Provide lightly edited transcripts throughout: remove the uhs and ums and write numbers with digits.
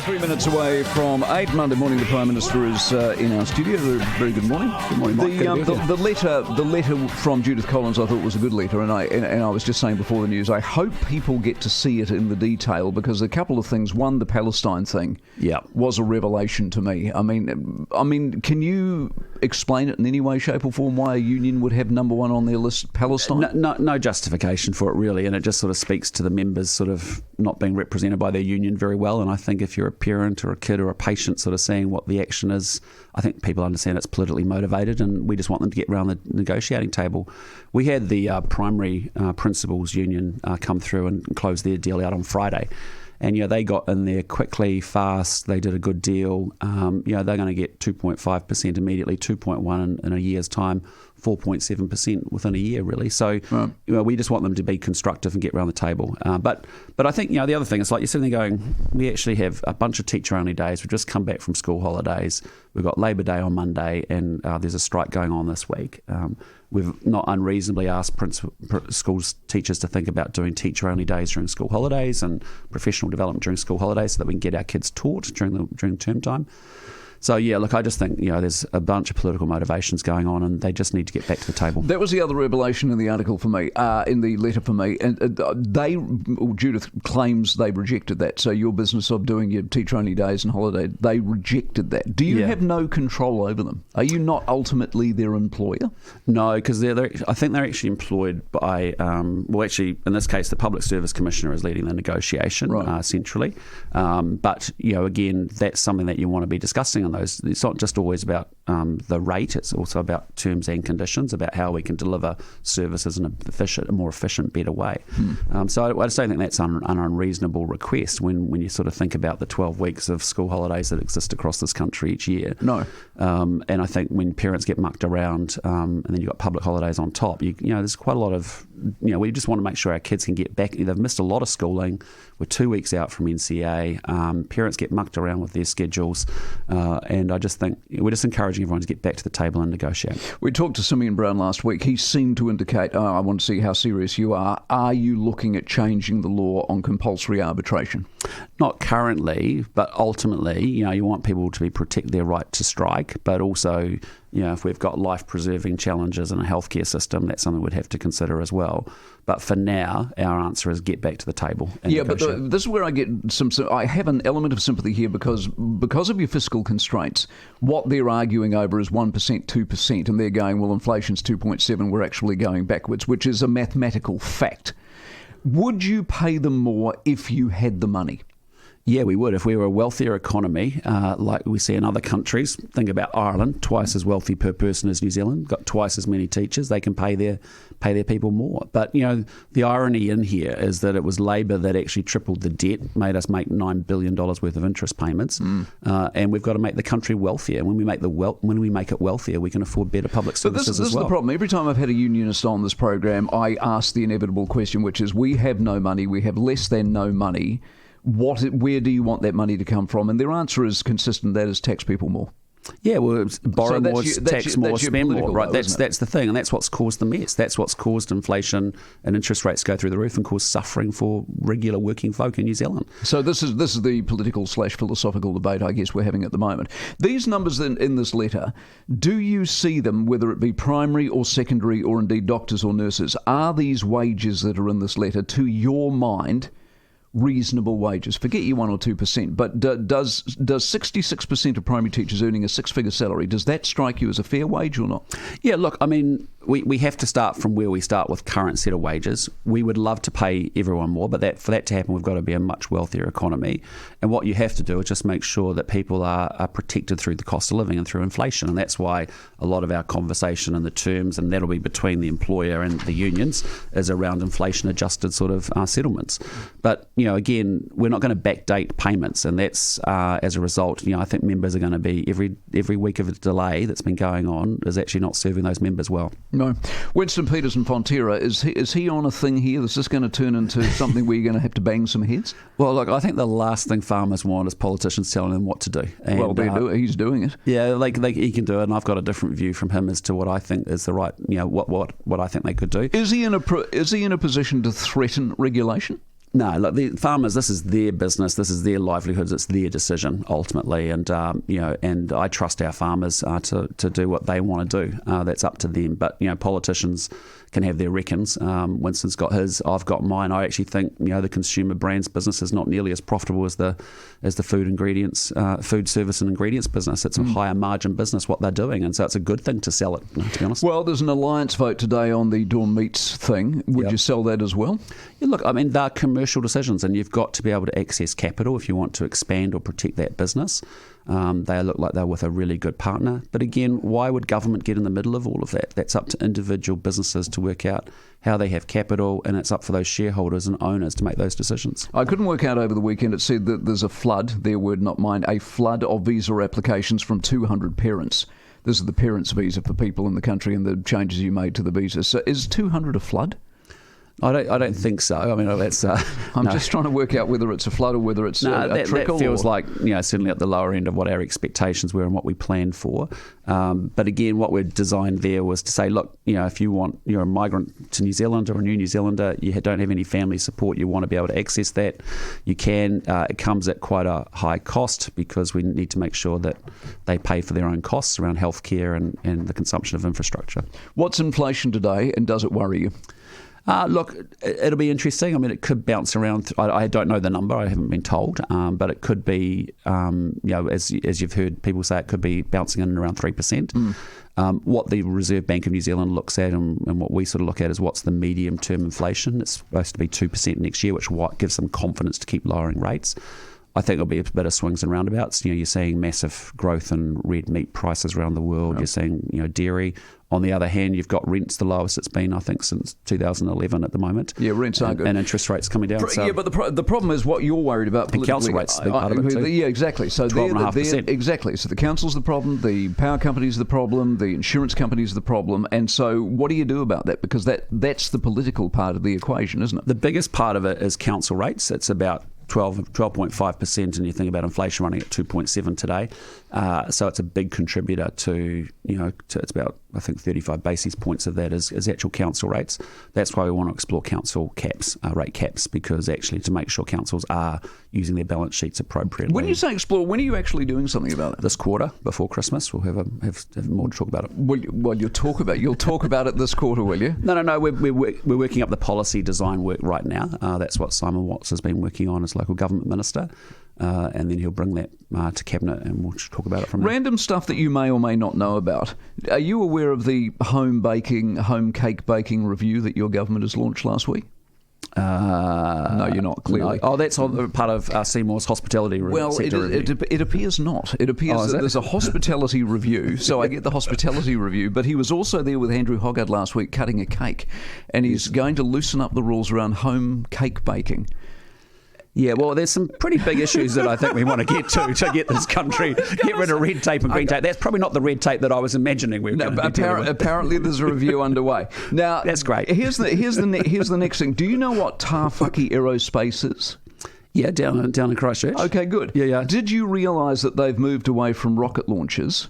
3 minutes away from 8 Monday morning. The Prime Minister is in our studio. Very good morning. Good morning, Mike. The letter from Judith Collins, I thought was a good letter, and I was just saying before the news, I hope people get to see it in the detail, because a couple of things. One, the Palestine thing was a revelation to me. I mean, can you explain it in any way, shape or form why a union would have number one on their list Palestine? No justification for it, really, and it just sort of speaks to the members sort of not being represented by their union very well. And I think if you're a parent or a kid or a patient sort of seeing what the action is, I think people understand it's politically motivated, and we just want them to get around the negotiating table. We had the primary principals union come through and close their deal out on Friday. And, they got in there quickly, fast. They did a good deal. They're going to get 2.5% immediately, 2.1% in a year's time, 4.7% within a year, really. So, we just want them to be constructive and get around the table. But I think, the other thing is, like, you're sitting there going, we actually have a bunch of teacher-only days. We've just come back from school holidays. We've got Labour Day on Monday, and there's a strike going on this week. We've not unreasonably asked schools teachers to think about doing teacher-only days during school holidays and professional development during school holidays, so that we can get our kids taught during term time. So, look, I just think, there's a bunch of political motivations going on, and they just need to get back to the table. That was the other revelation in the article for me, in the letter for me. And Judith claims they rejected that. So your business of doing your teacher-only days and holiday, they rejected that. Do you have no control over them? Are you not ultimately their employer? No, because I think they're actually employed by, actually, in this case, the Public Service Commissioner is leading the negotiation centrally. But, again, that's something that you want to be discussing on those. It's not just always about the rate, it's also about terms and conditions, about how we can deliver services in a more efficient, better way. So I just don't think that's an unreasonable request when you sort of think about the 12 weeks of school holidays that exist across this country each year. No. And I think when parents get mucked around, and then you've got public holidays on top, there's quite a lot of, we just want to make sure our kids can get back. They've missed a lot of schooling. We're 2 weeks out from NCA. Parents get mucked around with their schedules. And I just think we're just encouraging everyone to get back to the table and negotiate. We talked to Simeon Brown last week. He seemed to indicate, I want to see how serious you are. Are you looking at changing the law on compulsory arbitration? Not currently, but ultimately, you want people to protect their right to strike, but also, if we've got life-preserving challenges in a healthcare system, that's something we'd have to consider as well. But for now, our answer is get back to the table and negotiate. But this is where I get I have an element of sympathy here, because of your fiscal constraints, what they're arguing over is 1%, 2%, and they're going, well, inflation's 2.7, we're actually going backwards, which is a mathematical fact. Would you pay them more if you had the money? Yeah, we would. If we were a wealthier economy, like we see in other countries, think about Ireland, twice as wealthy per person as New Zealand, got twice as many teachers, they can pay their people more. But, the irony in here is that it was Labour that actually tripled the debt, made us make $9 billion worth of interest payments, and we've got to make the country wealthier. When we make it wealthier, we can afford better public services as well. This is the problem. Every time I've had a unionist on this program, I ask the inevitable question, which is, we have no money, we have less than no money. Where do you want that money to come from? And their answer is consistent, that is tax people more. Yeah, well, borrow more, tax more, spend more, right? That's the thing, and that's what's caused the mess. That's what's caused inflation and interest rates go through the roof and caused suffering for regular working folk in New Zealand. So this is the political/philosophical debate, I guess, we're having at the moment. These numbers in this letter, do you see them, whether it be primary or secondary or indeed doctors or nurses, are these wages that are in this letter, to your mind, reasonable wages? Forget your 1 or 2%, but does 66% of primary teachers earning a six-figure salary, does that strike you as a fair wage or not? Yeah, look, I mean, we have to start from where we start with current set of wages. We would love to pay everyone more, but for that to happen, we've got to be a much wealthier economy. And what you have to do is just make sure that people are protected through the cost of living and through inflation. And that's why a lot of our conversation and the terms, and that'll be between the employer and the unions, is around inflation-adjusted sort of settlements. But, again, we're not going to backdate payments, and that's as a result, I think members are going to be every week of a delay that's been going on is actually not serving those members well. No. Winston Peters and Fonterra, is he on a thing here? Is this going to turn into something where you're going to have to bang some heads? Well, look, I think the last thing farmers want is politicians telling them what to do. And, he's doing it. Yeah, he can do it, and I've got a different view from him as to what I think is the right, what I think they could do. Is he in a position to threaten regulation? No, look, the farmers, this is their business, this is their livelihoods, it's their decision ultimately, and and I trust our farmers to do what they want to do. That's up to them. But politicians can have their reckons. Winston's got his, I've got mine. I actually think the consumer brands business is not nearly as profitable as the food service and ingredients business. It's a higher margin business what they're doing, and so it's a good thing to sell it. To be honest. Well, there's an alliance vote today on the Dawn Meats thing. Would you sell that as well? Yeah, look, I mean, they're commercial decisions, and you've got to be able to access capital if you want to expand or protect that business. They look like they're with a really good partner. But again, why would government get in the middle of all of that? That's up to individual businesses to work out how they have capital, and it's up for those shareholders and owners to make those decisions. I couldn't work out over the weekend. It said that there's a flood, their word not mine, a flood of visa applications from 200 parents. This is the parents' visa for people in the country and the changes you made to the visa. So is 200 a flood? I don't think so. I mean, that's. I'm just trying to work out whether it's a flood or whether it's a trickle. That feels like certainly at the lower end of what our expectations were and what we planned for. But again, what we designed there was to say, look, if you're a migrant to New Zealand or a new New Zealander, you don't have any family support, you want to be able to access that, you can. It comes at quite a high cost because we need to make sure that they pay for their own costs around healthcare and the consumption of infrastructure. What's inflation today, and does it worry you? Look, it'll be interesting. I mean, it could bounce around. I don't know the number. I haven't been told. But it could be, as you've heard people say, it could be bouncing in around 3%. What the Reserve Bank of New Zealand looks at and what we sort of look at is what's the medium-term inflation. It's supposed to be 2% next year, which gives them confidence to keep lowering rates. I think there'll be a bit of swings and roundabouts. You're seeing massive growth in red meat prices around the world. Yep. You're seeing, dairy. On the other hand, you've got rents the lowest it's been, I think, since 2011 at the moment. Yeah, rents are good. And interest rates coming down. Yeah, but the problem is what you're worried about politically. And council rates, a big part of it too. Yeah, exactly. So 12.5%. Exactly. So the council's the problem, the power company's the problem, the insurance company's the problem. And so what do you do about that? Because that's the political part of the equation, isn't it? The biggest part of it is council rates. It's about 12.5%, and you think about inflation running at 2.7 today. So it's a big contributor to it's about, I think, 35 basis points of that is actual council rates. That's why we want to explore council caps, rate caps, because actually to make sure councils are using their balance sheets appropriately. When you say explore, when are you actually doing something about it? This quarter, before Christmas, we'll have more to talk about it. Well, you'll talk about it this quarter, will you? No. We're working up the policy design work right now. That's what Simon Watts has been working on as local government minister. And then he'll bring that to Cabinet and we'll talk about it from there. Random stuff that you may or may not know about. Are you aware of the home cake baking review that your government has launched last week? No, you're not, clearly. No. Oh, that's part of Seymour's hospitality review. Well, it appears not. It appears that there's a hospitality review, so I get the hospitality review, but he was also there with Andrew Hoggard last week cutting a cake, and he's going to loosen up the rules around home cake baking. Yeah, well, there's some pretty big issues that I think we want to get to get this country, get rid of red tape and green tape. That's probably not the red tape that I was imagining we were going to be dealing with. Apparently there's a review underway. Now, that's great. Here's the next thing. Do you know what Tāwhaki Aerospace is? Yeah, down in Christchurch. Okay, good. Yeah. Did you realise that they've moved away from rocket launches?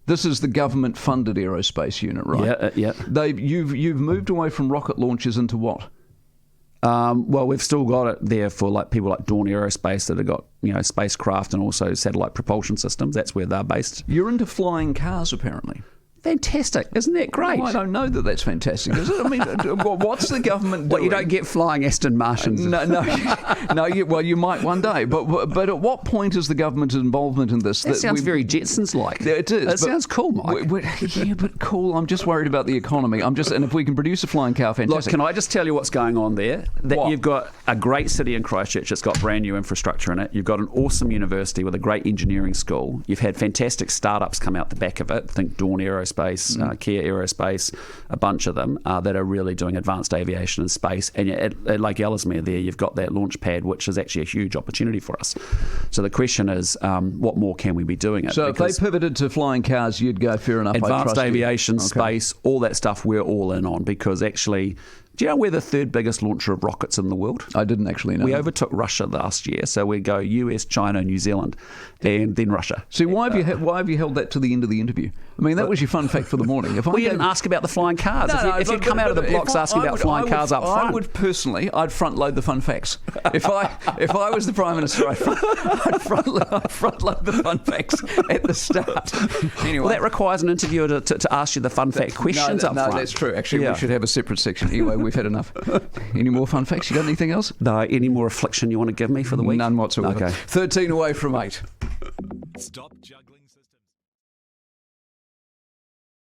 This is the government-funded aerospace unit, right? Yeah. You've moved away from rocket launches into what? Well, we've still got it there for people like Dawn Aerospace that have got spacecraft and also satellite propulsion systems. That's where they're based. You're into flying cars, apparently. Fantastic. Isn't that great? Well, I don't know that that's fantastic, is it? I mean, what's the government doing? What, you don't get flying Aston Martins? No. Well, you might one day. But at what point is the government's involvement in this? That sounds very Jetsons-like. It is. That sounds cool, Mike. Yeah, but cool. I'm just worried about the economy. And if we can produce a flying car, fantastic. Look, can I just tell you what's going on there? You've got a great city in Christchurch. It's got brand new infrastructure in it. You've got an awesome university with a great engineering school. You've had fantastic startups come out the back of it. Think Dawn Aerospace, Kia Aerospace, a bunch of them that are really doing advanced aviation in space. And at Lake Ellesmere there, you've got that launch pad, which is actually a huge opportunity for us. So the question is, what more can we be doing? So if they pivoted to flying cars, you'd go, fair enough. Advanced aviation, space, all that stuff we're all in on, because actually Do you know we're the third biggest launcher of rockets in the world? I didn't actually know. We overtook Russia last year, so we go US, China, New Zealand, and then Russia. See, why have you held that to the end of the interview? I mean, that was your fun fact for the morning. If You didn't ask about the flying cars. If you'd come out of the blocks asking about flying cars up front. I would personally, I'd front load the fun facts. If I was the Prime Minister, I'd front load the fun facts at the start. Anyway. Well, that requires an interviewer to ask you the fun fact questions up front. No, that's true. Actually, we should have a separate section. Anyway, we've had enough. Any more fun facts? You got anything else? No, any more affliction you want to give me for the week? None whatsoever. Okay. 13 away from 8. Stop juggling.